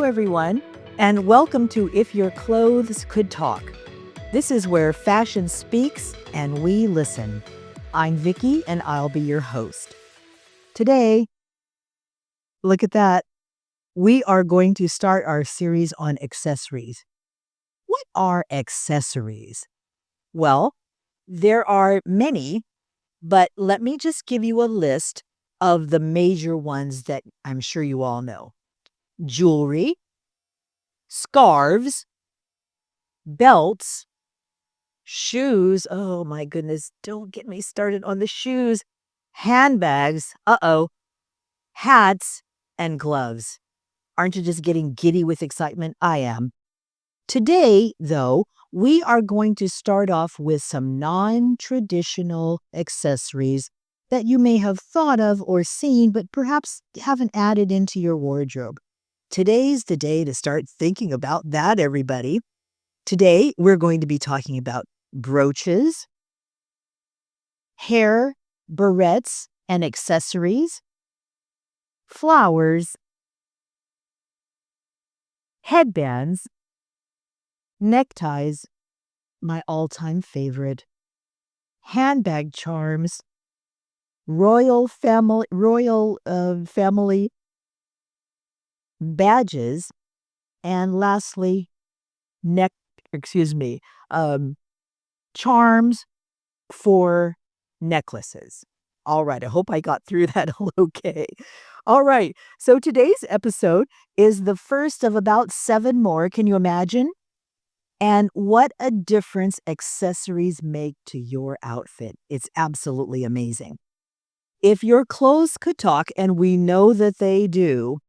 everyone, and welcome to If Your Clothes Could Talk. This is where fashion speaks and we listen. I'm Viki, and I'll be your host. Today, look at that. We are going to start our series on accessories. What are accessories? Well, there are many, but let me just give you a list of the major ones that I'm sure you all know. Jewelry, scarves, belts, shoes. Oh my goodness, don't get me started on the shoes. Handbags. Hats and gloves. Aren't you just getting giddy with excitement? I am. Today, though, we are going to start off with some non-traditional accessories that you may have thought of or seen, but perhaps haven't added into your wardrobe. Today's the day to start thinking about that, everybody. Today, we're going to be talking about brooches, hair, barrettes, and accessories, flowers, headbands, neckties, my all-time favorite, handbag charms, royal family badges, and lastly, charms for necklaces. All right, I hope I got through that okay. All right, so today's episode is the first of about 7 more. Can you imagine? And what a difference accessories make to your outfit. It's absolutely amazing. If your clothes could talk, and we know that they do,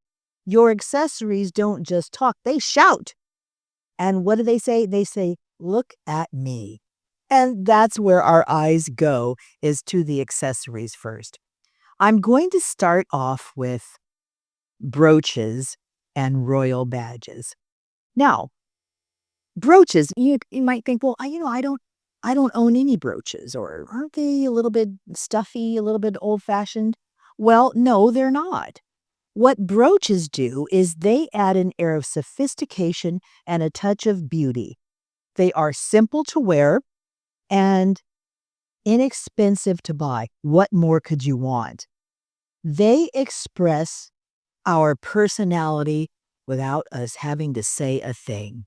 your accessories don't just talk, they shout. And what do they say? They say, "Look at me." And that's where our eyes go, is to the accessories first. I'm going to start off with brooches and royal badges. Now, brooches, you might think, well, I don't own any brooches, or aren't they a little bit stuffy, a little bit old-fashioned? Well, no, they're not. What brooches do is they add an air of sophistication and a touch of beauty. They are simple to wear and inexpensive to buy. What more could you want? They express our personality without us having to say a thing.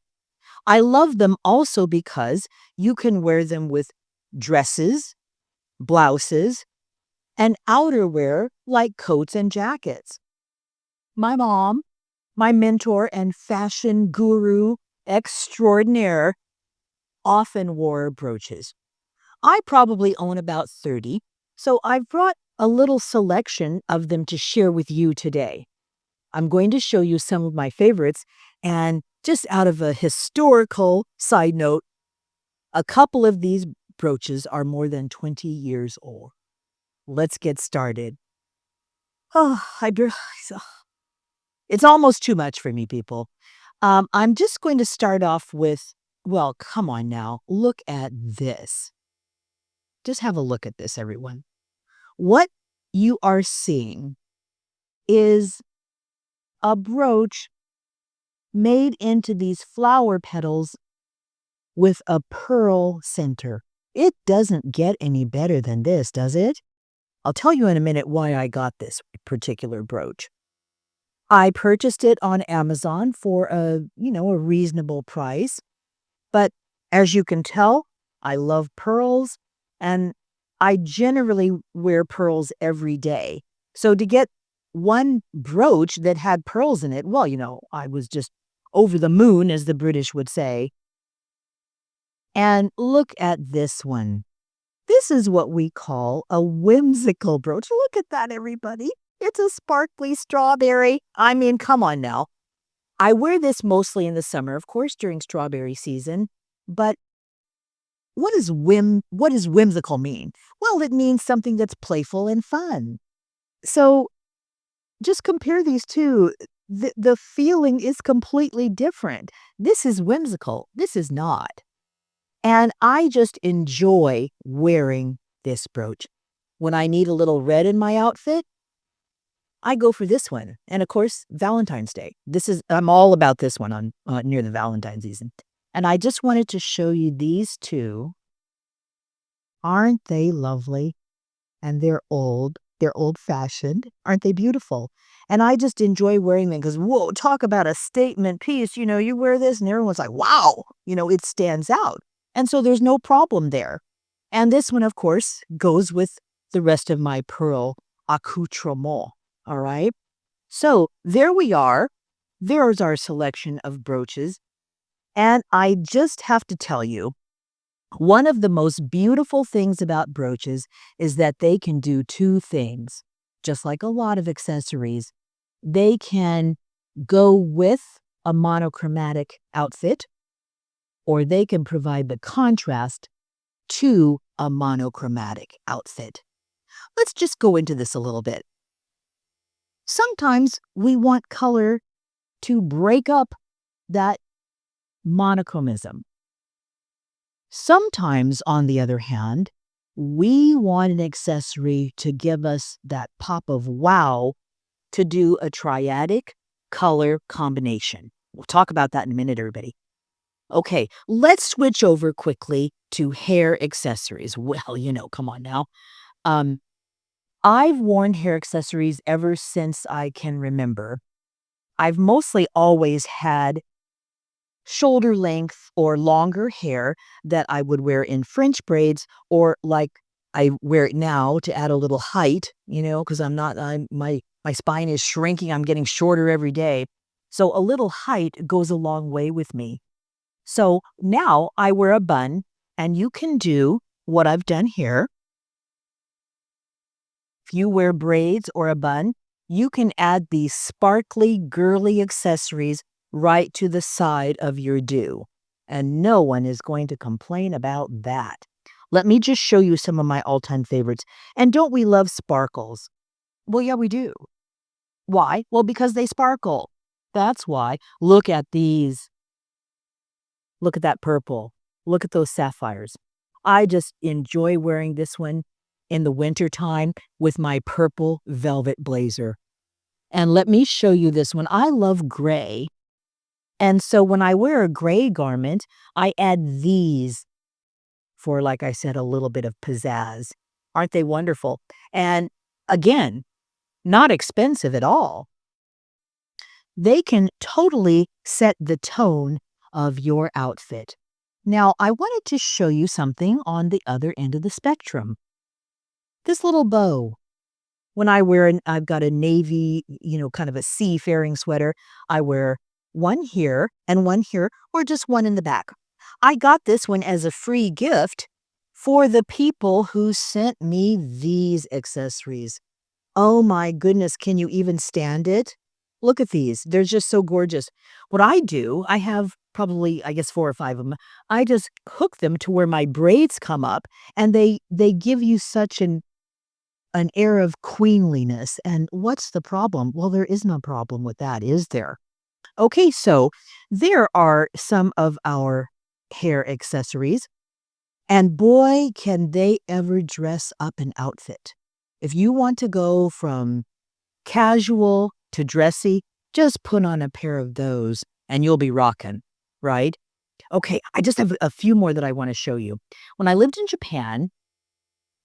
I love them also because you can wear them with dresses, blouses, and outerwear like coats and jackets. My mom, my mentor and fashion guru extraordinaire, often wore brooches. I probably own about 30, so I've brought a little selection of them to share with you today. I'm going to show you some of my favorites, and just out of a historical side note, a couple of these brooches are more than 20 years old. Let's get started. Oh, it's almost too much for me, people. I'm just going to start off with, well, come on now, look at this. Just have a look at this, everyone. What you are seeing is a brooch made into these flower petals with a pearl center. It doesn't get any better than this, does it? I'll tell you in a minute why I got this particular brooch. I purchased it on Amazon for a reasonable price. But as you can tell, I love pearls, and I generally wear pearls every day. So to get one brooch that had pearls in it, well, I was just over the moon, as the British would say. And look at this one. This is what we call a whimsical brooch. Look at that, everybody. It's a sparkly strawberry. I mean, come on now. I wear this mostly in the summer, of course, during strawberry season. But what does whimsical mean? Well, it means something that's playful and fun. So just compare these two. The feeling is completely different. This is whimsical. This is not. And I just enjoy wearing this brooch. When I need a little red in my outfit, I go for this one. And of course, Valentine's Day. I'm all about this one on near the Valentine's season. And I just wanted to show you these two. Aren't they lovely? And they're old. They're old-fashioned. Aren't they beautiful? And I just enjoy wearing them because, whoa, talk about a statement piece. You wear this and everyone's like, wow, it stands out. And so there's no problem there. And this one, of course, goes with the rest of my pearl accoutrement. All right. So there we are. There's our selection of brooches. And I just have to tell you, one of the most beautiful things about brooches is that they can do two things. Just like a lot of accessories, they can go with a monochromatic outfit, or they can provide the contrast to a monochromatic outfit. Let's just go into this a little bit. Sometimes we want color to break up that monochromism. Sometimes, on the other hand, we want an accessory to give us that pop of wow to do a triadic color combination. We'll talk about that in a minute, everybody. Okay, let's switch over quickly to hair accessories. Well, come on now. I've worn hair accessories ever since I can remember. I've mostly always had shoulder length or longer hair that I would wear in French braids, or like I wear it now to add a little height, because my spine is shrinking. I'm getting shorter every day. So a little height goes a long way with me. So now I wear a bun, and you can do what I've done here. If you wear braids or a bun, you can add these sparkly, girly accessories right to the side of your do. And no one is going to complain about that. Let me just show you some of my all-time favorites. And don't we love sparkles? Well, yeah, we do. Why? Well, because they sparkle. That's why. Look at these. Look at that purple. Look at those sapphires. I just enjoy wearing this one in the wintertime with my purple velvet blazer. And let me show you this one. I love gray. And so when I wear a gray garment, I add these for, like I said, a little bit of pizzazz. Aren't they wonderful? And again, not expensive at all. They can totally set the tone of your outfit. Now, I wanted to show you something on the other end of the spectrum. This little bow. When I've got a navy, kind of a seafaring sweater, I wear one here and one here, or just one in the back. I got this one as a free gift for the people who sent me these accessories. Oh my goodness, can you even stand it? Look at these. They're just so gorgeous. What I do, I have probably, I guess, 4 or 5 of them. I just hook them to where my braids come up, and they give you such an air of queenliness. And what's the problem? Well, there is no problem with that, is there? Okay, so there are some of our hair accessories. And boy, can they ever dress up an outfit. If you want to go from casual to dressy, just put on a pair of those and you'll be rocking, right? Okay, I just have a few more that I want to show you. When I lived in Japan,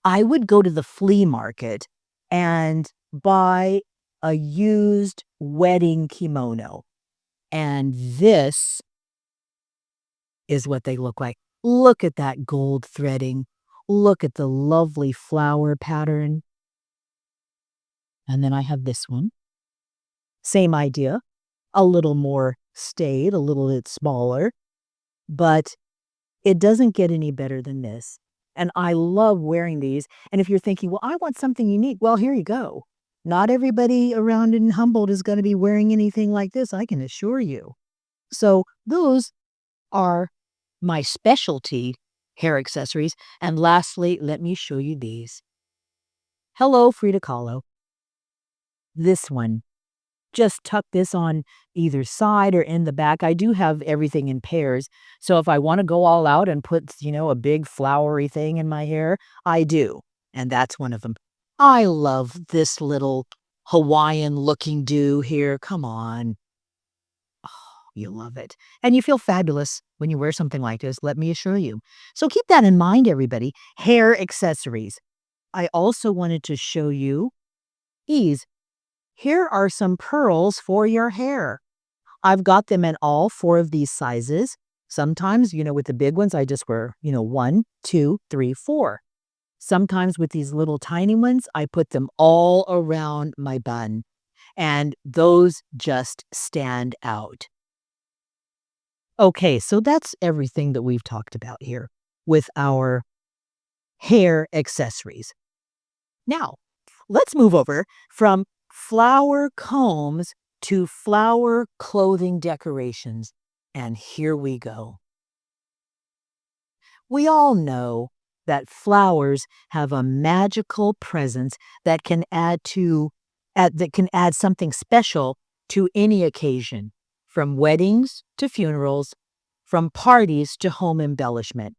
I would go to the flea market and buy a used wedding kimono. And this is what they look like. Look at that gold threading. Look at the lovely flower pattern. And then I have this one. Same idea. A little more staid, a little bit smaller. But it doesn't get any better than this. And I love wearing these. And if you're thinking, well, I want something unique, well, here you go. Not everybody around in Humboldt is going to be wearing anything like this, I can assure you. So those are my specialty hair accessories. And lastly, let me show you these. Hello, Frida Kahlo. This one. Just tuck this on either side or in the back. I do have everything in pairs. So if I want to go all out and put, a big flowery thing in my hair, I do. And that's one of them. I love this little Hawaiian-looking do here. Come on. You love it. And you feel fabulous when you wear something like this, let me assure you. So keep that in mind, everybody. Hair accessories. I also wanted to show you these. Here are some pearls for your hair. I've got them in all 4 of these sizes. Sometimes, with the big ones, I just wear, 1, 2, 3, 4. Sometimes with these little tiny ones, I put them all around my bun. And those just stand out. Okay, so that's everything that we've talked about here with our hair accessories. Now, let's move over from flower combs to flower clothing decorations. And here we go. We all know that flowers have a magical presence that can add something special to any occasion, from weddings to funerals, from parties to home embellishment.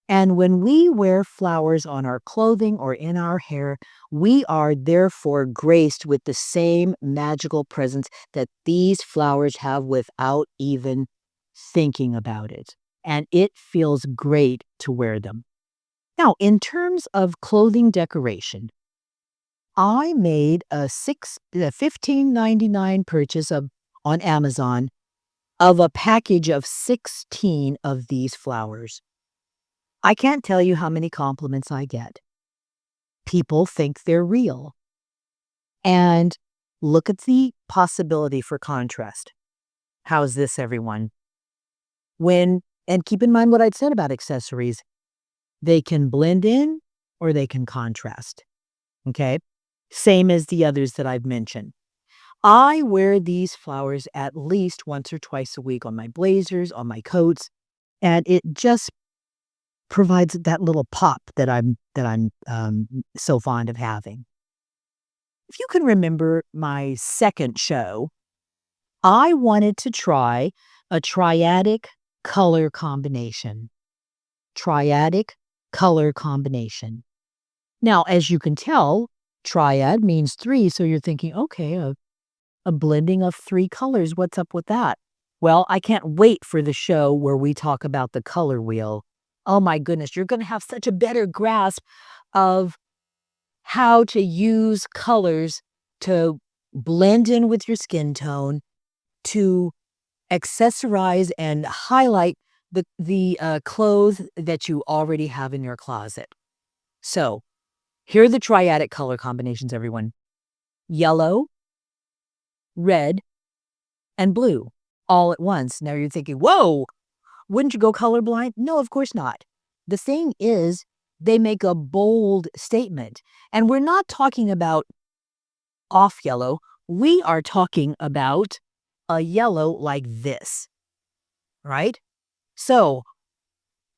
And when we wear flowers on our clothing or in our hair, we are therefore graced with the same magical presence that these flowers have without even thinking about it. And it feels great to wear them. Now, in terms of clothing decoration, I made a $15.99 purchase on Amazon of a package of 16 of these flowers. I can't tell you how many compliments I get. People think they're real. And look at the possibility for contrast. How's this, everyone? And keep in mind what I'd said about accessories. They can blend in or they can contrast. Okay? Same as the others that I've mentioned. I wear these flowers at least once or twice a week on my blazers, on my coats, and it just provides that little pop that I'm so fond of having. If you can remember my second show, I wanted to try a triadic color combination. Triadic color combination. Now, as you can tell, triad means 3, so you're thinking, okay, a blending of 3 colors, what's up with that? Well, I can't wait for the show where we talk about the color wheel. Oh my goodness, you're going to have such a better grasp of how to use colors to blend in with your skin tone, to accessorize and highlight the clothes that you already have in your closet. So, here are the triadic color combinations, everyone. Yellow, red, and blue all at once. Now you're thinking, whoa, wouldn't you go colorblind? No, of course not. The thing is, they make a bold statement. And we're not talking about off yellow. We are talking about a yellow like this, right? So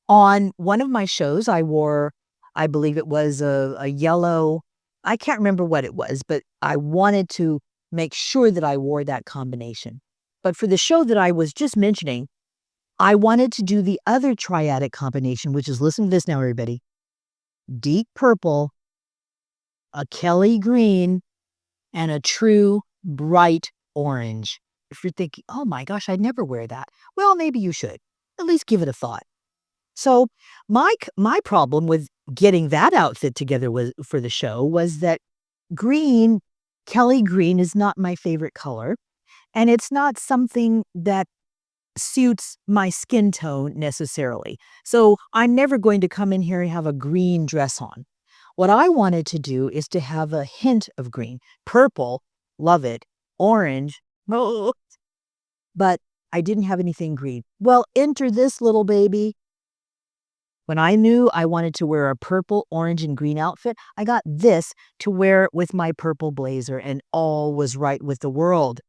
on one of my shows, I wore, I believe it was a yellow, I can't remember what it was, but I wanted to make sure that I wore that combination. But for the show that I was just mentioning, I wanted to do the other triadic combination, which is, listen to this now, everybody. Deep purple, a Kelly green, and a true bright orange. If you're thinking, oh my gosh, I'd never wear that. Well, maybe you should. At least give it a thought. So my problem with getting that outfit together for the show was that green, Kelly green, is not my favorite color. And it's not something that suits my skin tone necessarily. So I'm never going to come in here and have a green dress on. What I wanted to do is to have a hint of green. Purple, love it. Orange, oh, but I didn't have anything green. Well, enter this little baby. When I knew I wanted to wear a purple, orange, and green outfit, I got this to wear with my purple blazer, and all was right with the world.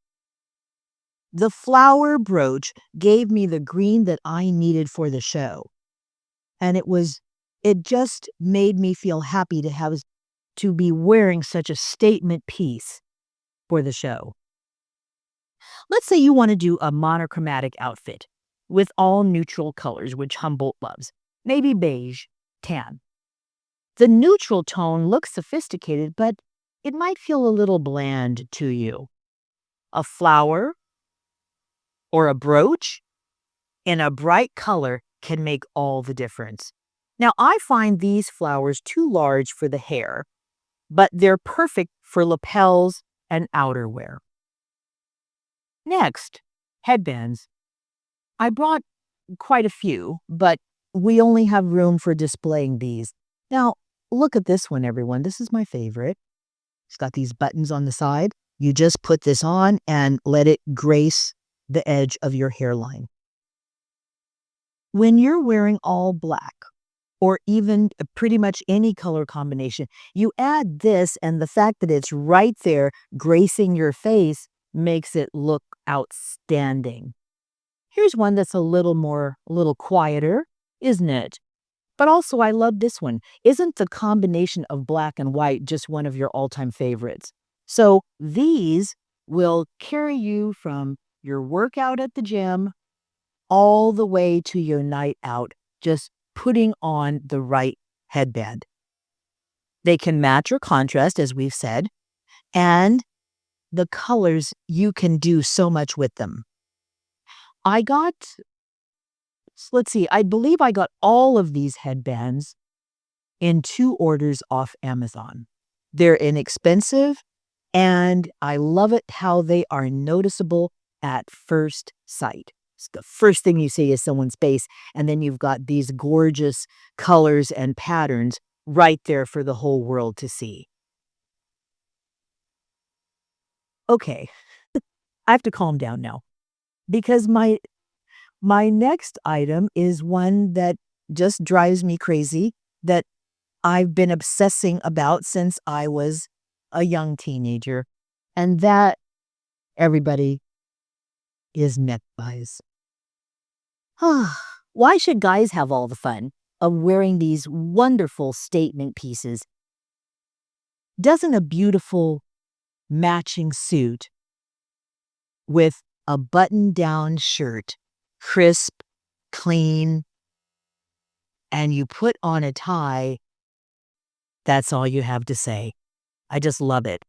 The flower brooch gave me the green that I needed for the show. And it just made me feel happy to be wearing such a statement piece for the show. Let's say you want to do a monochromatic outfit with all neutral colors, which Humboldt loves. Maybe beige, tan. The neutral tone looks sophisticated, but it might feel a little bland to you. A flower or a brooch in a bright color can make all the difference. Now, I find these flowers too large for the hair, but they're perfect for lapels and outerwear. Next, headbands. I brought quite a few, but we only have room for displaying these. Now, look at this one, everyone. This is my favorite. It's got these buttons on the side. You just put this on and let it grace the edge of your hairline. When you're wearing all black, or even pretty much any color combination, you add this, and the fact that it's right there gracing your face makes it look outstanding. Here's one that's a little quieter, isn't it? But also, I love this one. Isn't the combination of black and white just one of your all-time favorites? So these will carry you from your workout at the gym all the way to your night out, just putting on the right headband. They can match or contrast, as we've said, and the colors, you can do so much with them. I believe I got all of these headbands in 2 orders off Amazon. They're inexpensive, and I love it how they are noticeable at first sight. So the first thing you see is someone's face, and then you've got these gorgeous colors and patterns right there for the whole world to see. Okay, I have to calm down now because my next item is one that just drives me crazy, that I've been obsessing about since I was a young teenager, and that, everybody, is neckties. Why should guys have all the fun of wearing these wonderful statement pieces? Doesn't a beautiful matching suit with a button-down shirt, crisp, clean, and you put on a tie, that's all you have to say. I just love it.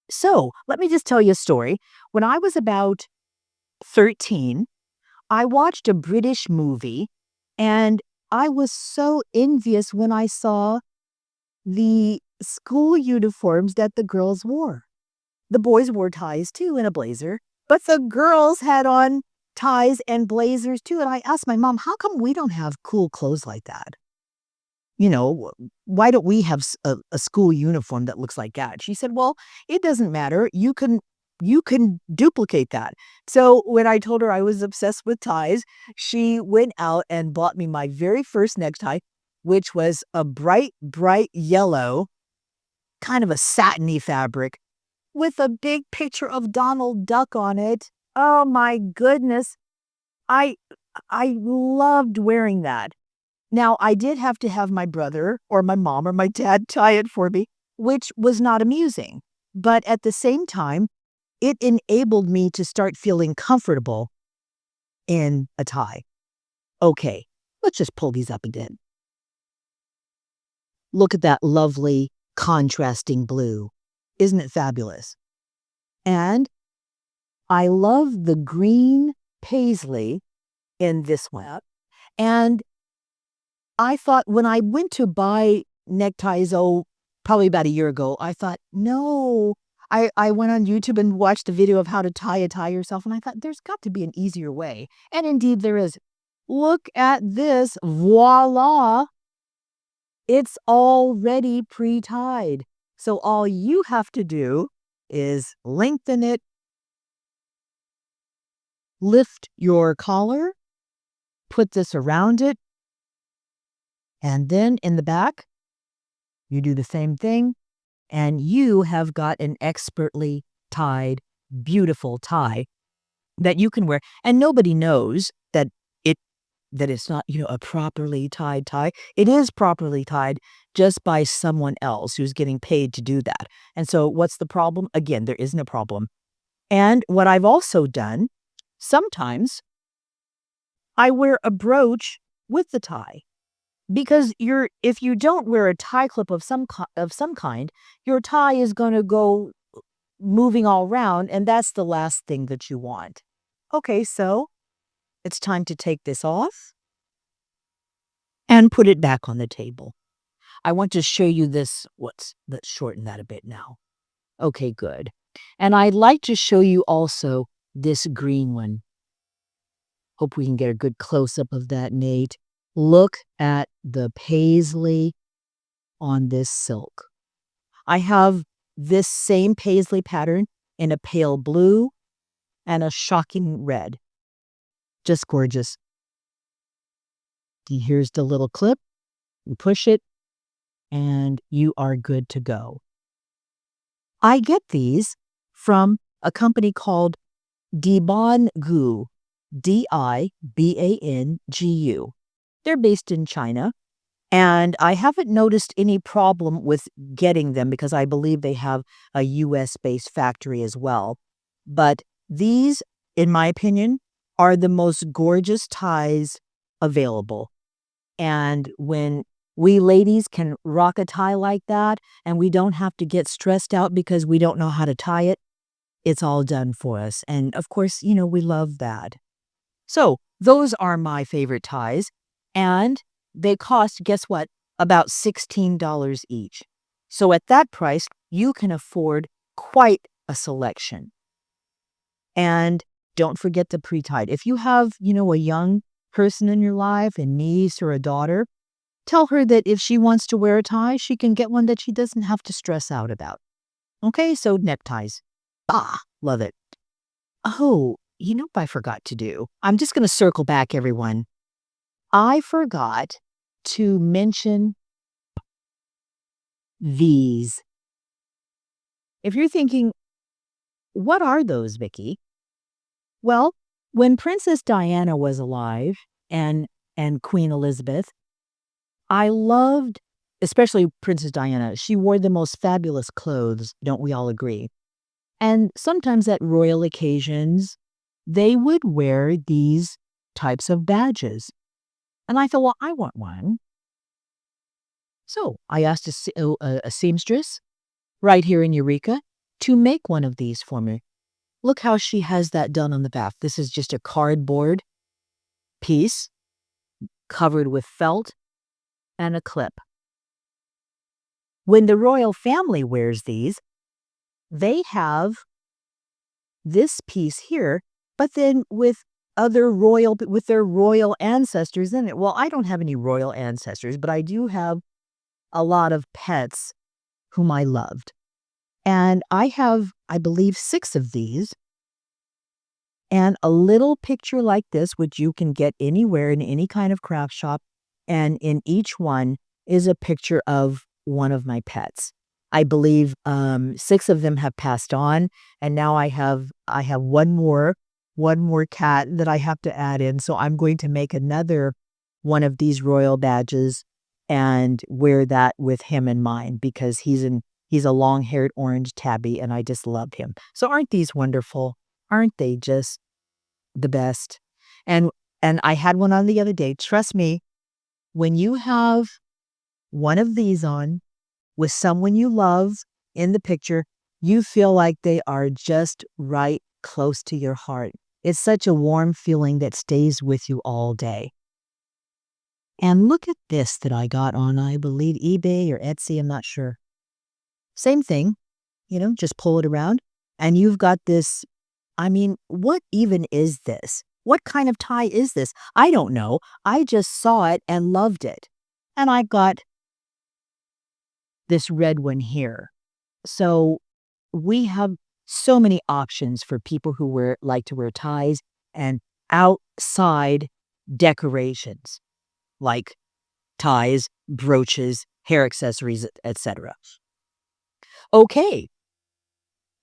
So, let me just tell you a story. When I was about 13, I watched a British movie, and I was so envious when I saw the school uniforms that the girls wore. The boys wore ties too and a blazer, but the girls had on ties and blazers too. And I asked my mom, how come we don't have cool clothes like that? Why don't we have a school uniform that looks like that? She said, well, it doesn't matter. You can duplicate that. So when I told her I was obsessed with ties, she went out and bought me my very first necktie, which was a bright, bright yellow, kind of a satiny fabric with a big picture of Donald Duck on it. Oh my goodness. I I loved wearing that. Now, I did have to have my brother or my mom or my dad tie it for me, which was not amusing. But at the same time, it enabled me to start feeling comfortable in a tie. Okay, let's just pull these up again. Look at that lovely contrasting blue. Isn't it fabulous? And I love the green paisley in this one. And I thought when I went to buy neckties, probably about a year ago, I thought, no. I went on YouTube and watched a video of how to tie a tie yourself, and I thought, there's got to be an easier way. And indeed, there is. Look at this. Voila. It's already pre-tied. So all you have to do is lengthen it, lift your collar, put this around it, and then in the back, you do the same thing, and you have got an expertly tied, beautiful tie that you can wear. And nobody knows that it's not, a properly tied tie. It is properly tied just by someone else who's getting paid to do that. And so what's the problem? Again, there isn't a problem. And what I've also done, sometimes I wear a brooch with the tie. Because if you don't wear a tie clip of some kind, your tie is going to go moving all around, and that's the last thing that you want. Okay, so it's time to take this off and put it back on the table. I want to show you this. Let's shorten that a bit now. Okay, good. And I'd like to show you also this green one. Hope we can get a good close-up of that, Nate. Look at the paisley on this silk. I have this same paisley pattern in a pale blue and a shocking red. Just gorgeous. Here's the little clip. You push it, and you are good to go. I get these from a company called Dibangu, Dibangu. They're based in China, and I haven't noticed any problem with getting them because I believe they have a US-based factory as well. But these, in my opinion, are the most gorgeous ties available. And when we ladies can rock a tie like that and we don't have to get stressed out because we don't know how to tie it, it's all done for us. And of course, we love that. So those are my favorite ties. And they cost, guess what, about $16 each. So at that price, you can afford quite a selection. And don't forget the pre-tied. If you have, a young person in your life, a niece or a daughter, tell her that if she wants to wear a tie, she can get one that she doesn't have to stress out about. Okay, so neckties. Love it. Oh, what I forgot to do? I'm just going to circle back, everyone. I forgot to mention these. If you're thinking, what are those, Viki? Well, when Princess Diana was alive and Queen Elizabeth, I loved, especially Princess Diana, she wore the most fabulous clothes, don't we all agree? And sometimes at royal occasions, they would wear these types of badges. And I thought, well, I want one. So I asked a seamstress right here in Eureka to make one of these for me. Look how she has that done on the back. This is just a cardboard piece covered with felt and a clip. When the royal family wears these, they have this piece here, but then with their royal ancestors in it. Well, I don't have any royal ancestors, but I do have a lot of pets whom I loved. And I have, I believe, 6 of these. And a little picture like this, which you can get anywhere in any kind of craft shop. And in each one is a picture of one of my pets. I believe 6 of them have passed on. And now I have one more cat that I have to add in. So I'm going to make another one of these royal badges and wear that with him in mind because he's a long-haired orange tabby and I just love him. So aren't these wonderful? Aren't they just the best? And I had one on the other day. Trust me, when you have one of these on with someone you love in the picture, you feel like they are just right close to your heart. It's such a warm feeling that stays with you all day. And look at this that I got on, I believe, eBay or Etsy, I'm not sure. Same thing, just pull it around and you've got this. I mean, what even is this? What kind of tie is this? I don't know. I just saw it and loved it. And I've got this red one here. So we have so many options for people who like to wear ties and outside decorations like ties, brooches, hair accessories, etc. Okay.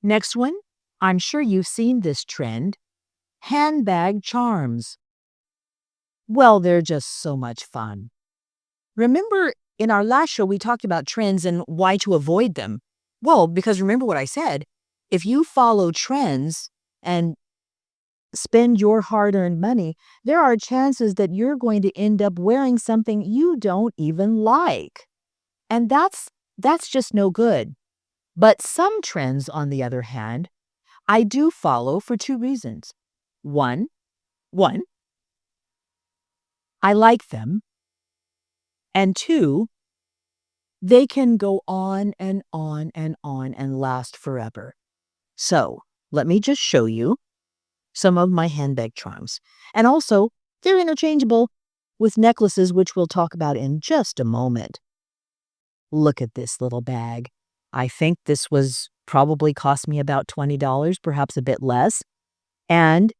Next one. I'm sure you've seen this trend. Handbag charms. Well, they're just so much fun. Remember in our last show, we talked about trends and why to avoid them. Well, because remember what I said, if you follow trends and spend your hard-earned money, there are chances that you're going to end up wearing something you don't even like. And that's just no good. But some trends, on the other hand, I do follow for two reasons. One, I like them. And two, they can go on and on and on and last forever. So let me just show you some of my handbag charms. And also, they're interchangeable with necklaces, which we'll talk about in just a moment. Look at this little bag. I think this was probably cost me about $20, perhaps a bit less. And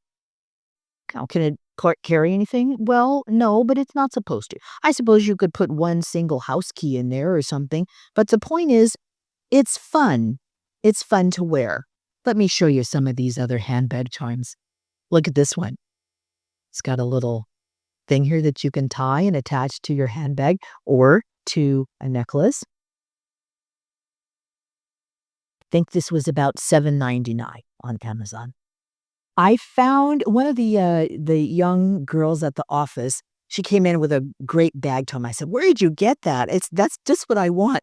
how can it carry anything? Well, no, but it's not supposed to. I suppose you could put one single house key in there or something. But the point is, it's fun. It's fun to wear. Let me show you some of these other handbag charms. Look at this one. It's got a little thing here that you can tie and attach to your handbag or to a necklace. I think this was about $7.99 on Amazon. I found one of the young girls at the office. She came in with a great bag charm. I said, "Where did you get that? That's just what I want."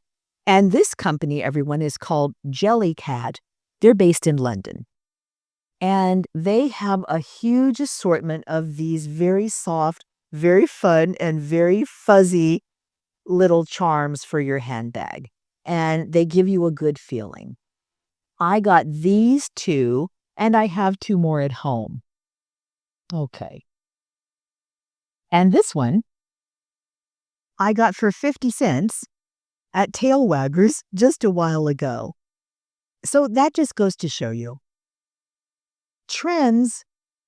And this company, everyone, is called Jellycat. They're based in London. And they have a huge assortment of these very soft, very fun, and very fuzzy little charms for your handbag. And they give you a good feeling. I got these two, and I have two more at home. Okay. And this one I got for 50 cents at Tail Waggers just a while ago. So that just goes to show you. Trends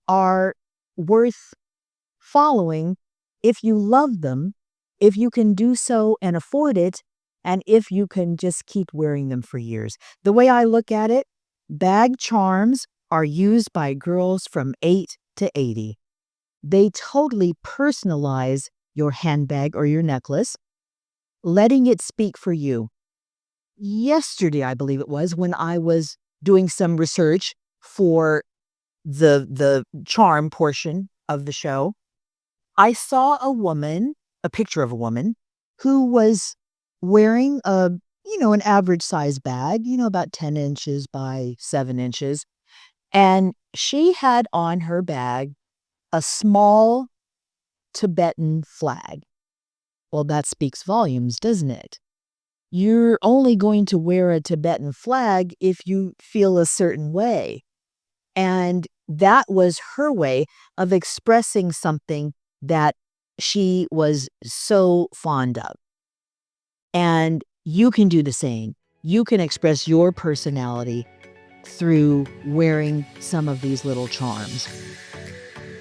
are worth following if you love them, if you can do so and afford it, and if you can just keep wearing them for years. The way I look at it, bag charms are used by girls from 8 to 80. They totally personalize your handbag or your necklace, letting it speak for you. Yesterday, I believe it was, when I was doing some research for the charm portion of the show, I saw a picture of a woman who was wearing an average size bag, about 10 inches by 7 inches. And she had on her bag a small Tibetan flag. Well, that speaks volumes, doesn't it? You're only going to wear a Tibetan flag if you feel a certain way. And that was her way of expressing something that she was so fond of. And you can do the same. You can express your personality through wearing some of these little charms.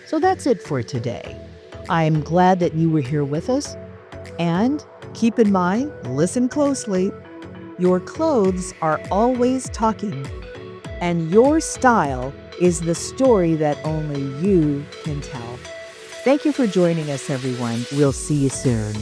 So that's it for today. I'm glad that you were here with us. And keep in mind, listen closely. Your clothes are always talking, and your style is the story that only you can tell. Thank you for joining us, everyone. We'll see you soon.